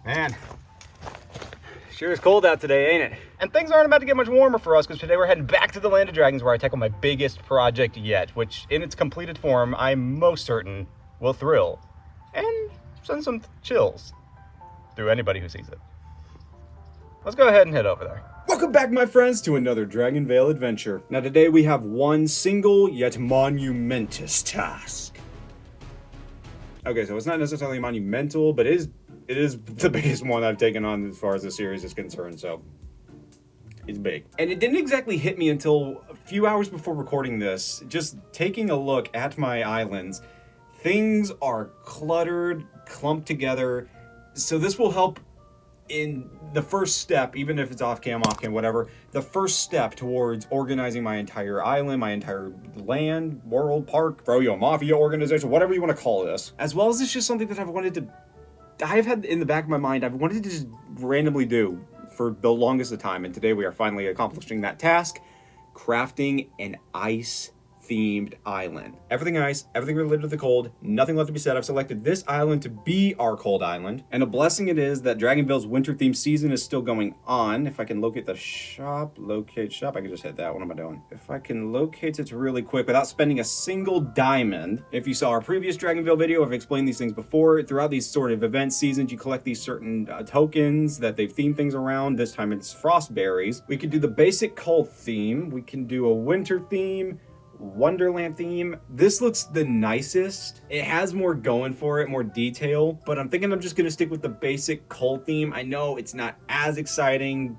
Man, sure is cold out today, ain't it? And things aren't about to get much warmer for us because today we're heading back to the Land of Dragons where I tackle my biggest project yet, which in its completed form, I'm most certain will thrill and send some chills through anybody who sees it. Let's go ahead and head over there. Welcome back, my friends, to another DragonVale adventure. Now today we have one single yet monumentous task. Okay, so it's not necessarily monumental, but it is the biggest one I've taken on as far as the series is concerned, so it's big. And it didn't exactly hit me until a few hours before recording this. Just taking a look at my islands, things are cluttered, clumped together, so this will help in the first step, even if it's off cam, whatever, the first step towards organizing my entire island, my entire land, world, park, Froyo Mafia organization, whatever you want to call this. As well as it's just something that I've had in the back of my mind, I've wanted to just randomly do for the longest of time, and today we are finally accomplishing that task, crafting an ice themed island. Everything ice, everything related to the cold, nothing left to be said. I've selected this island to be our cold island, and a blessing it is that DragonVale's winter themed season is still going on. If I can locate the shop, I can just hit that. What am I doing? If I can locate it really quick without spending a single diamond. If you saw our previous DragonVale video, I've explained these things before. Throughout these sort of event seasons, you collect these certain tokens that they've themed things around. This time it's frost berries. We could do the basic cold theme. We can do a winter theme, Wonderland theme. This looks the nicest. It has more going for it, more detail, but I'm thinking I'm just gonna stick with the basic cold theme. I know it's not as exciting.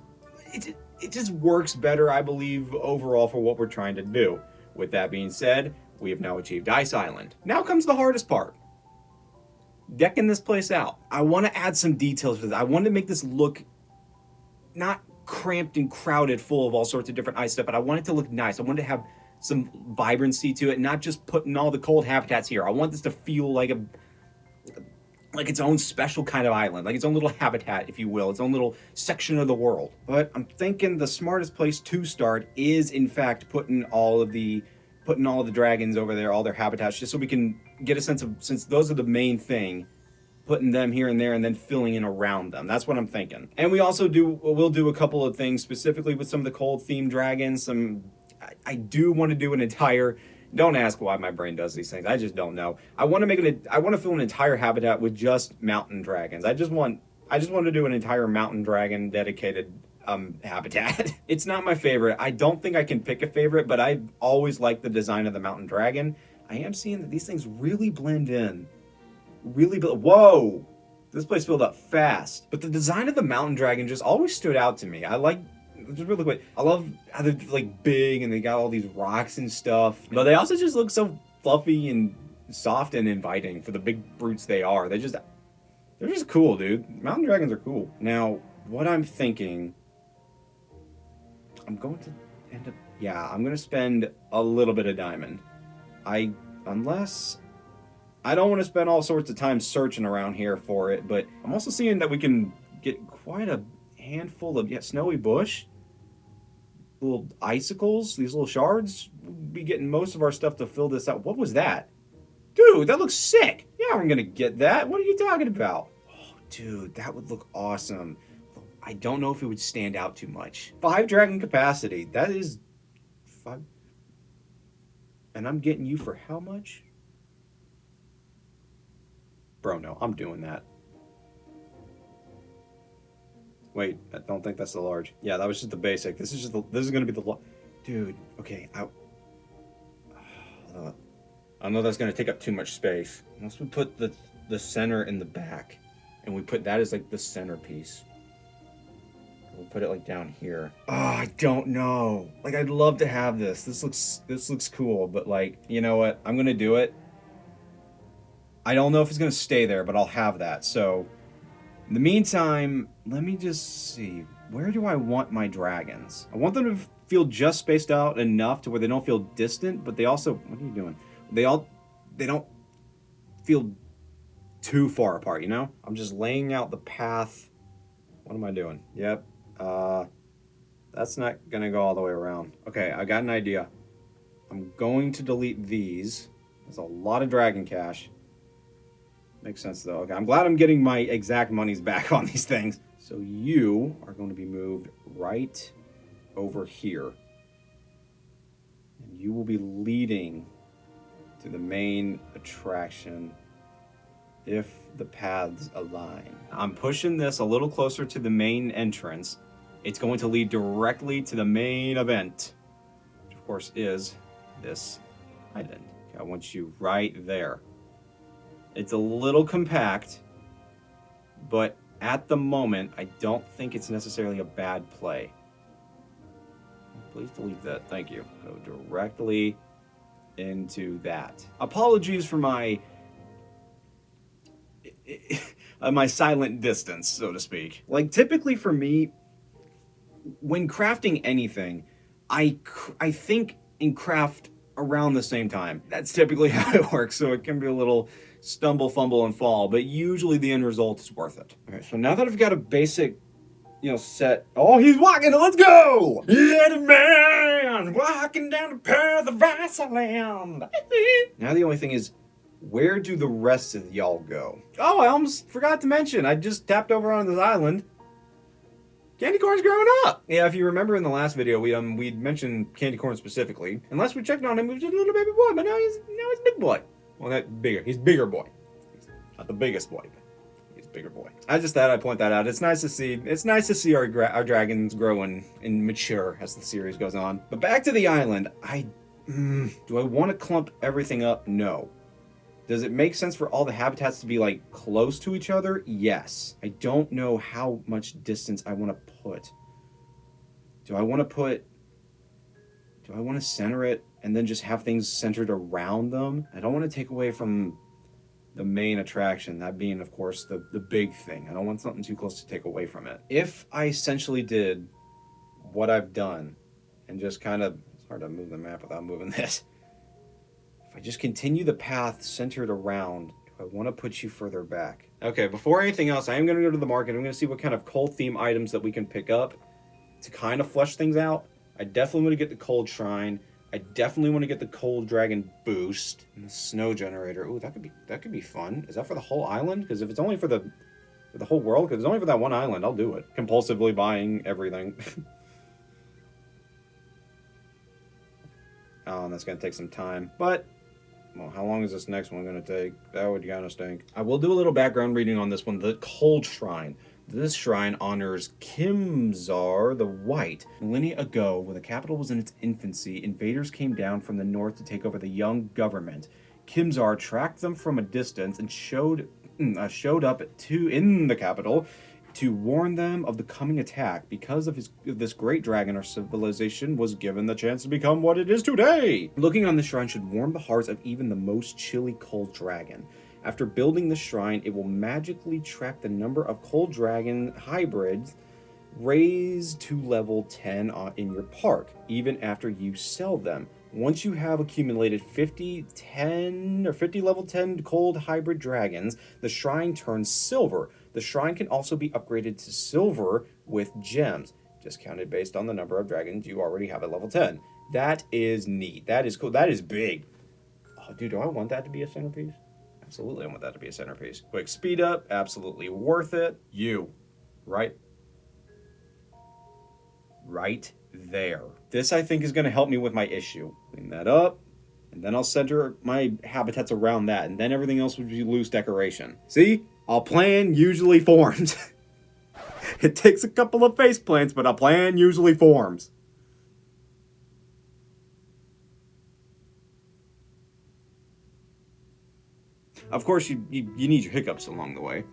It just works better, I believe, overall for what we're trying to do. With that being said, we have now achieved Ice Island. Now comes the hardest part. Decking this place out. I want to add some details to this. I want to make this look not cramped and crowded full of all sorts of different ice stuff, but I want it to look nice. I want it to have some vibrancy to it, not just putting all the cold habitats here. I want this to feel like its own special kind of island, like its own little habitat, if you will, its own little section of the world. But I'm thinking the smartest place to start is, in fact, putting all of the dragons over there, all their habitats, just so we can get a sense of, since those are the main thing, putting them here and there and then filling in around them. That's what I'm thinking. And we'll do a couple of things specifically with some of the cold themed dragons. I do want to do an entire, don't ask why my brain does these things, I just don't know. I want to fill an entire habitat with just mountain dragons. I just want to do an entire mountain dragon dedicated habitat. It's not my favorite. I don't think I can pick a favorite, but I always like the design of the mountain dragon. I am seeing that these things really blend in. Whoa! This place filled up fast. But the design of the mountain dragon just always stood out to me. I love how they're like big and they got all these rocks and stuff. But they also just look so fluffy and soft and inviting for the big brutes they are. They're just cool, dude. Mountain dragons are cool. Now, what I'm thinking, I'm going to spend a little bit of diamond. I don't want to spend all sorts of time searching around here for it, but I'm also seeing that we can get quite a handful of snowy bush, little icicles, these little shards. We'll be getting most of our stuff to fill this out. What was that? Dude, that looks sick. Yeah, I'm gonna get that. What are you talking about? Oh, dude, that would look awesome. I don't know if it would stand out too much. 5 dragon capacity. That is 5. And I'm getting you for how much? Bro, no, I'm doing that. Wait, I don't think that's the large. Yeah, that was just the basic. This is gonna be the dude. Okay, I know that's gonna take up too much space. Unless we put the center in the back, and we put that as like the centerpiece. We'll put it like down here. Oh, I don't know. Like, I'd love to have this. This looks cool, but like, you know what? I'm gonna do it. I don't know if it's gonna stay there, but I'll have that. So, in the meantime, let me just see. Where do I want my dragons? I want them to feel just spaced out enough to where they don't feel distant, but they also, what are you doing? They don't feel too far apart, you know? I'm just laying out the path. What am I doing? Yep. That's not gonna go all the way around. Okay, I got an idea. I'm going to delete these. There's a lot of dragon cash. Makes sense, though. Okay, I'm glad I'm getting my exact monies back on these things. So you are going to be moved right over here. And you will be leading to the main attraction if the paths align. I'm pushing this a little closer to the main entrance. It's going to lead directly to the main event, which of course is this island. Okay, I want you right there. It's a little compact, but at the moment, I don't think it's necessarily a bad play. Please delete that. Thank you. Go directly into that. Apologies for my my silent distance, so to speak. Like, typically for me, when crafting anything, I think and craft around the same time. That's typically how it works, so it can be a little stumble, fumble, and fall, but usually the end result is worth it. Okay, so now that I've got a basic, set... Oh, he's walking! Let's go! Yeah, the man! Walking down the path of Iceland! Now the only thing is, where do the rest of y'all go? Oh, I almost forgot to mention, I just tapped over on this island. Candy corn's growing up. Yeah, if you remember in the last video, we mentioned candy corn specifically. And last we checked on him, he was just a little baby boy, but now he's a big boy. Well, not bigger. He's bigger boy. He's not the biggest boy, but he's a bigger boy. I just thought I'd point that out. It's nice to see. It's nice to see our dragons grow and mature as the series goes on. But back to the island. Do I want to clump everything up? No. Does it make sense for all the habitats to be, like, close to each other? Yes. I don't know how much distance I want to put. Do I want to center it and then just have things centered around them? I don't want to take away from the main attraction, that being, of course, the big thing. I don't want something too close to take away from it. If I essentially did what I've done and just kind of... It's hard to move the map without moving this. I just continue the path centered around. Do I want to put you further back? Okay, before anything else, I am going to go to the market. I'm going to see what kind of cold theme items that we can pick up to kind of flesh things out. I definitely want to get the cold shrine. I definitely want to get the cold dragon boost and the snow generator. Ooh, that could be fun. Is that for the whole island? Because if it's only for the whole world, because it's only for that one island, I'll do it. Compulsively buying everything. Oh, and that's going to take some time, but... Well, how long is this next one going to take? That would kind of stink. I will do a little background reading on this one. The Cold Shrine. This shrine honors Kimzar the White. Millennia ago, when the capital was in its infancy, invaders came down from the north to take over the young government. Kimzar tracked them from a distance and showed up in the capital to warn them of the coming attack. Because of this great dragon, our civilization was given the chance to become what it is today. Looking on the shrine should warm the hearts of even the most chilly cold dragon. After building the shrine, it will magically track the number of cold dragon hybrids raised to level 10 in your park, even after you sell them. Once you have accumulated 50 level 10 cold hybrid dragons, the shrine turns silver. The shrine can also be upgraded to silver with gems, discounted based on the number of dragons you already have at level 10. That is neat. That is cool. That is big. Oh, dude, do I want that to be a centerpiece? Absolutely, I want that to be a centerpiece. Quick speed up, absolutely worth it. You, right there. This, I think, is going to help me with my issue. Clean that up, and then I'll center my habitats around that, and then everything else would be loose decoration. See? Our plan usually forms. It takes a couple of face plants, but a plan usually forms. Of course, you need your hiccups along the way.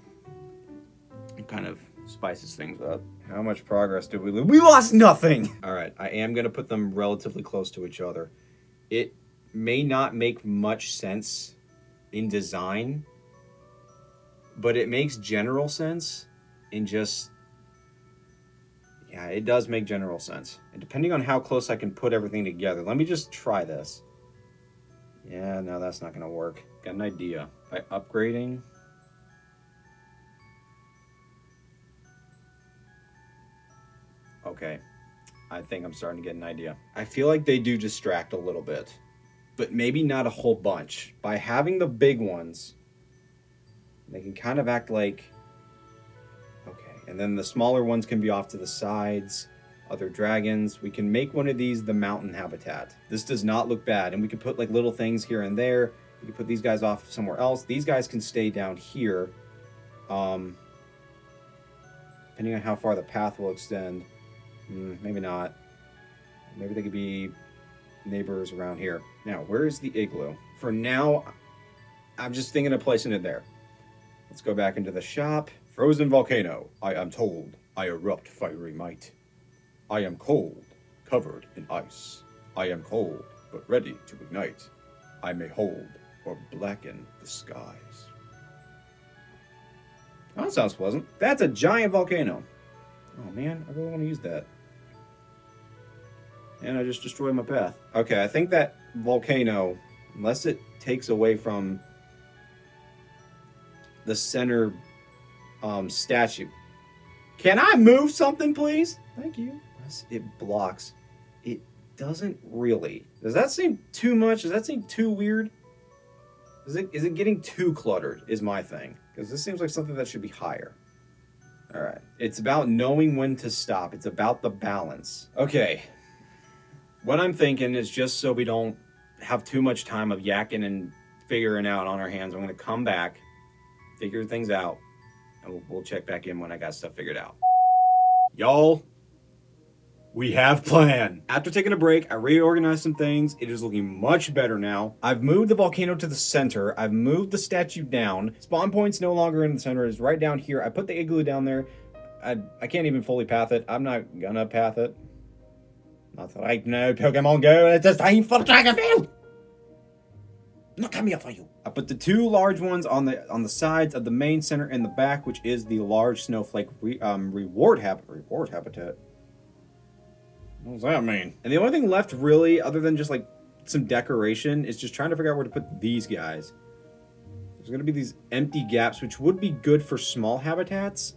It kind of spices things up. How much progress did we lose? We lost nothing! Alright, I am going to put them relatively close to each other. It may not make much sense in design, but it makes general sense in just... Yeah, it does make general sense. And depending on how close I can put everything together, let me just try this. Yeah, no, that's not going to work. Got an idea. By upgrading... Okay, I think I'm starting to get an idea. I feel like they do distract a little bit, but maybe not a whole bunch. By having the big ones They can kind of act like... Okay, and then the smaller ones can be off to the sides. Other dragons. We can make one of these the mountain habitat. This does not look bad, and we can put like little things here and there. We can put these guys off somewhere else. These guys can stay down here. Depending on how far the path will extend. Maybe not. Maybe they could be neighbors around here. Now, where is the igloo? For now, I'm just thinking of placing it there. Let's go back into the shop. Frozen volcano. I am told I erupt fiery might. I am cold, covered in ice. I am cold, but ready to ignite. I may hold or blacken the skies. Oh, that sounds pleasant. That's a giant volcano. Oh man, I really want to use that. And I just destroyed my path. Okay, I think that volcano, unless it takes away from the center statue. Can I move something, please? Thank you. It blocks. It doesn't really. Does that seem too much? Does that seem too weird? Is it getting too cluttered is my thing. Because this seems like something that should be higher. Alright. It's about knowing when to stop. It's about the balance. Okay. What I'm thinking is, just so we don't have too much time of yakking and figuring out on our hands, I'm going to come back, figure things out, and we'll check back in when I got stuff figured out. Y'all, we have plan. After taking a break, I reorganized some things. It is looking much better now. I've moved the volcano to the center. I've moved the statue down. Spawn point's no longer in the center. It's right down here. I put the igloo down there. I can't even fully path it. I'm not gonna path it. Not that I know Pokemon Go. It's the time for DragonVale. Not coming for you. I put the two large ones on the sides of the main center and the back, which is the large snowflake reward habitat. What does that mean? And the only thing left, really, other than just like some decoration, is just trying to figure out where to put these guys. There's going to be these empty gaps, which would be good for small habitats.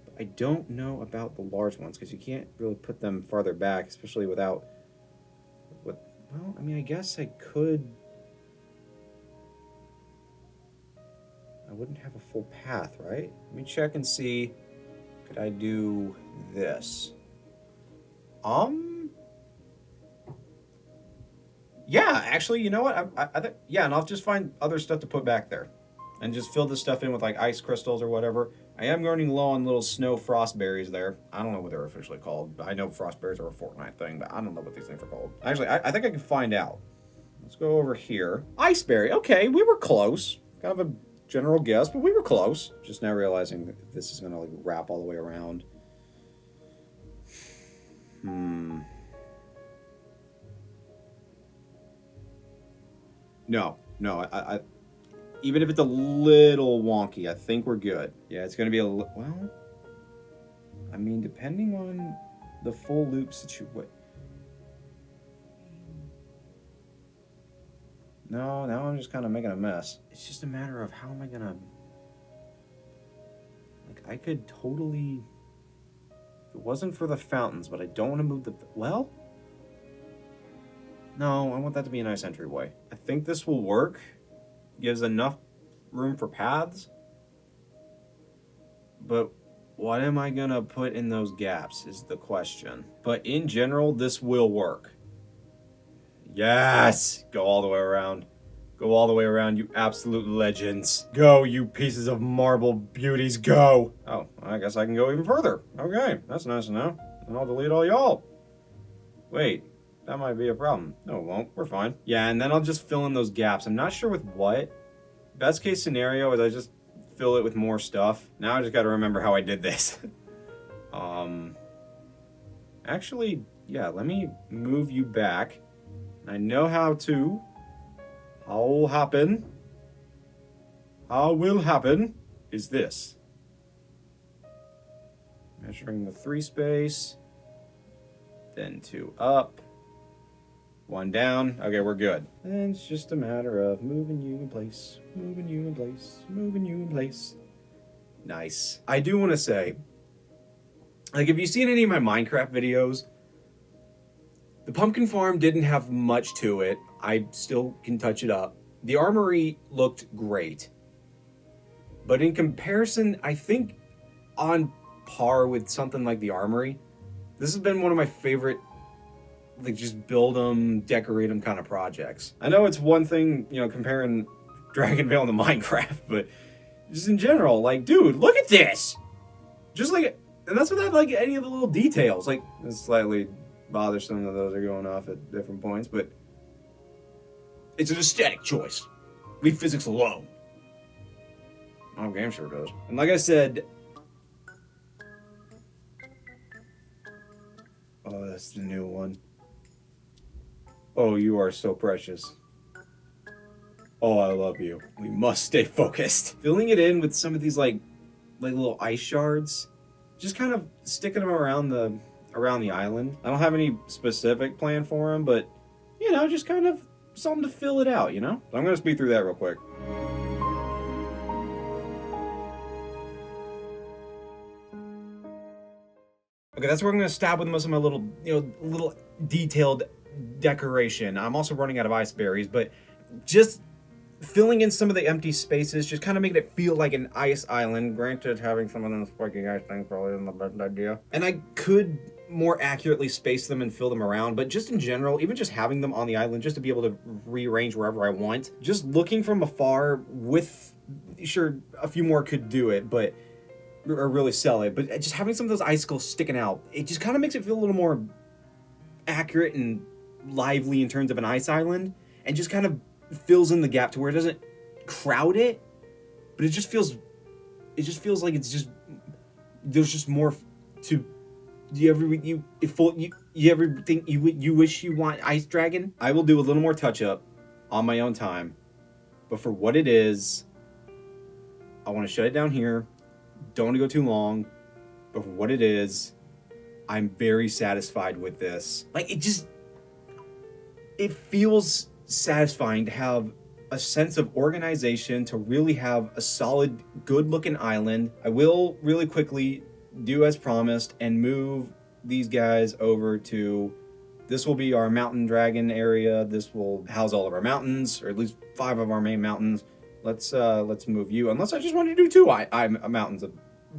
But I don't know about the large ones, because you can't really put them farther back, especially without... Well, I mean, I guess I could... I wouldn't have a full path, right? Let me check and see. Could I do this? Yeah, actually, you know what? I think, yeah, and I'll just find other stuff to put back there. And just fill this stuff in with, like, ice crystals or whatever. I am running low on little snow frost berries there. I don't know what they're officially called. I know frost berries are a Fortnite thing, but I don't know what these things are called. Actually, I think I can find out. Let's go over here. Iceberry. Okay, we were close. Kind of a general guess, but we were close. Just now realizing that this is going to, like, wrap all the way around. No, I even if it's a little wonky, I think we're good. Yeah, it's going to be well, I mean, depending on the full loop situation. No, now I'm just kind of making a mess. It's just a matter of how am I going to... Like, I could totally... If it wasn't for the fountains, but I don't want to move the... Well... No, I want that to be a nice entryway. I think this will work. Gives enough room for paths. But what am I gonna put in those gaps is the question. But in general, this will work. Yes! Go all the way around. Go all the way around, you absolute legends. Go, you pieces of marble beauties, go! Oh, I guess I can go even further. Okay, that's nice to know. And I'll delete all y'all. Wait. That might be a problem. No, it won't. We're fine. Yeah, and then I'll just fill in those gaps. I'm not sure with what. Best case scenario is I just fill it with more stuff. Now I just got to remember how I did this. Actually, yeah, let me move you back. I know how to. How will happen is this. Measuring the 3 space. Then 2 up. 1 down. Okay, we're good. And it's just a matter of moving you in place, moving you in place, moving you in place. Nice. I do want to say, like, if you've seen any of my Minecraft videos, the pumpkin farm didn't have much to it. I still can touch it up. The armory looked great. But in comparison, I think on par with something like the Armory, this has been one of my favorite, like, just build them, decorate them kind of projects. I know it's one thing, you know, comparing DragonVale to Minecraft, but just in general, like, dude, look at this! Just like, and that's without, like, any of the little details. Like, it's slightly bothersome that those are going off at different points, but it's an aesthetic choice. Leave physics alone. Oh, game sure does. And like I said, oh, that's the new one. Oh, you are so precious. Oh, I love you. We must stay focused. Filling it in with some of these like little ice shards, just kind of sticking them around the island. I don't have any specific plan for them, but you know, just kind of something to fill it out, you know? So I'm gonna speed through that real quick. Okay, that's where I'm gonna stab with most of my little, little detailed decoration. I'm also running out of ice berries, but just filling in some of the empty spaces, just kind of making it feel like an ice island. Granted, having some of them spiky ice things probably isn't the best idea. And I could more accurately space them and fill them around, but just in general, even just having them on the island, just to be able to rearrange wherever I want, just looking from afar with, sure, a few more could do it, but, or really sell it, but just having some of those icicles sticking out, it just kind of makes it feel a little more accurate and lively in terms of an ice island, and just kind of fills in the gap to where it doesn't crowd it, but it just feels like it's just, there's just more to. Do you ever think you wish you want Ice Dragon? I will do a little more touch up on my own time, but for what it is, I want to shut it down here. Don't want to go too long, but for what it is, I'm very satisfied with this. Like, it feels satisfying to have a sense of organization, to really have a solid, good-looking island. I will really quickly do as promised and move these guys over to, this will be our mountain dragon area. This will house all of our mountains, or at least 5 of our main mountains. Let's move you, unless I just want to do 2 mountains of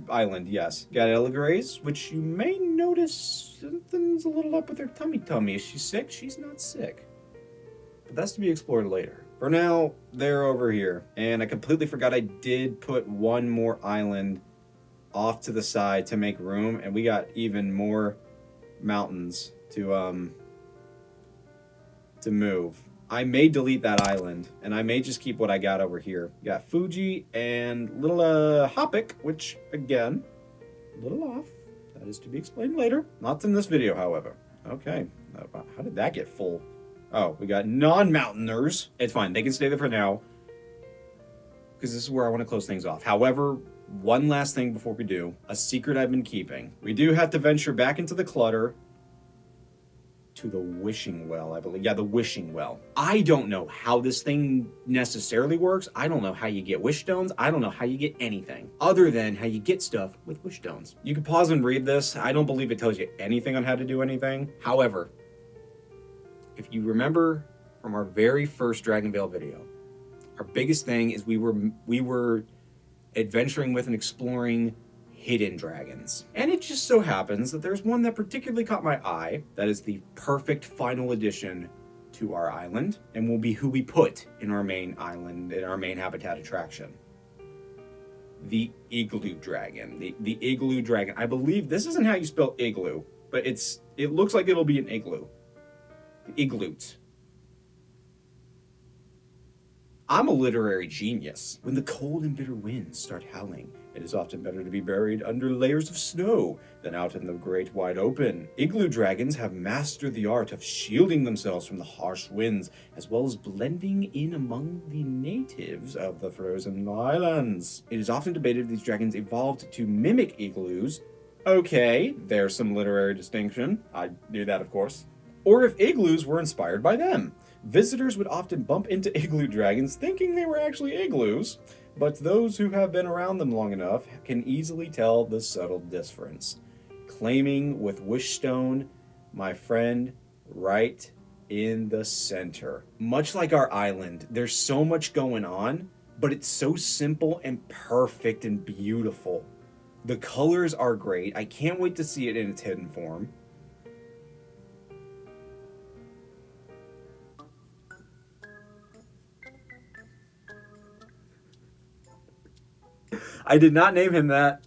island. Yes, got Ella Grace, which you may notice something's a little up with her tummy. Is she sick? She's not sick, but that's to be explored later. For now, they're over here, and I completely forgot I did put 1 more island off to the side to make room, and we got even more mountains to move. I may delete that island, and I may just keep what I got over here. We got Fuji and little Hoppick, which again, a little off. That is to be explained later. Not in this video, however. Okay, how did that get full? Oh, we got non-mountainers. It's fine, they can stay there for now, because this is where I want to close things off. However, one last thing before we do, a secret I've been keeping. We do have to venture back into the clutter to the wishing well, I believe. Yeah, the wishing well. I don't know how this thing necessarily works. I don't know how you get wish stones. I don't know how you get anything other than how you get stuff with wish stones. You can pause and read this. I don't believe it tells you anything on how to do anything. However, if you remember from our very first DragonVale video, our biggest thing is we were adventuring with and exploring hidden dragons. And it just so happens that there's one that particularly caught my eye that is the perfect final addition to our island, and will be who we put in our main island, in our main habitat attraction. The igloo dragon. The igloo dragon. I believe this isn't how you spell igloo, but it looks like it'll be an igloo. The igloot. I'm a literary genius. When the cold and bitter winds start howling, it is often better to be buried under layers of snow than out in the great wide open. Igloo dragons have mastered the art of shielding themselves from the harsh winds, as well as blending in among the natives of the frozen islands. It is often debated if these dragons evolved to mimic igloos. Okay, there's some literary distinction. I knew that, of course. Or if igloos were inspired by them. Visitors would often bump into igloo dragons thinking they were actually igloos, but those who have been around them long enough can easily tell the subtle difference. Claiming with Wishstone, my friend, right in the center. Much like our island, there's so much going on but it's so simple and perfect and beautiful. The colors are great. I can't wait to see it in its hidden form. I did not name him that.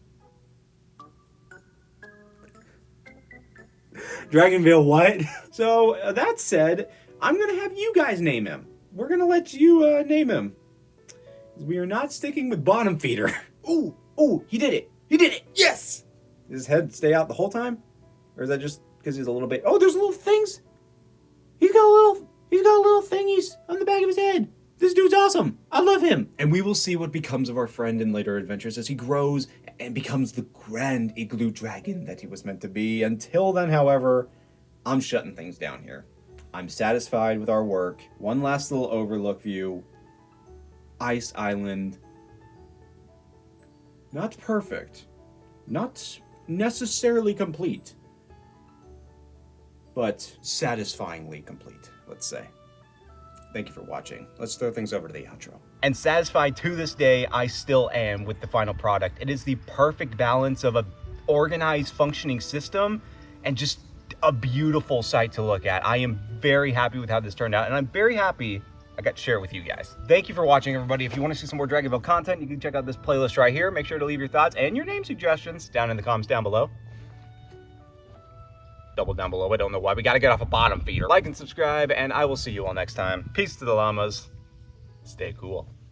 DragonVale what? So, that said, I'm going to have you guys name him. We're going to let you name him. We are not sticking with bottom feeder. Ooh, he did it. He did it. Yes! Does his head stay out the whole time? Or is that just because he's a little bit... Oh, there's little things. He's got little thingies on the back of his head. This dude's awesome. I love him. And we will see what becomes of our friend in later adventures as he grows and becomes the grand igloo dragon that he was meant to be. Until then, however, I'm shutting things down here. I'm satisfied with our work. One last little overlook view. Ice Island. Not perfect. Not necessarily complete. But satisfyingly complete, let's say. Thank you for watching. Let's throw things over to the outro. And satisfied to this day, I still am with the final product. It is the perfect balance of a organized, functioning system and just a beautiful sight to look at. I am very happy with how this turned out, and I'm very happy I got to share it with you guys. Thank you for watching, everybody. If you want to see some more DragonVale content, you can check out this playlist right here. Make sure to leave your thoughts and your name suggestions down in the comments down below. Double down below. I don't know why. We got to get off a bottom feeder. Like and subscribe, and I will see you all next time. Peace to the llamas. Stay cool.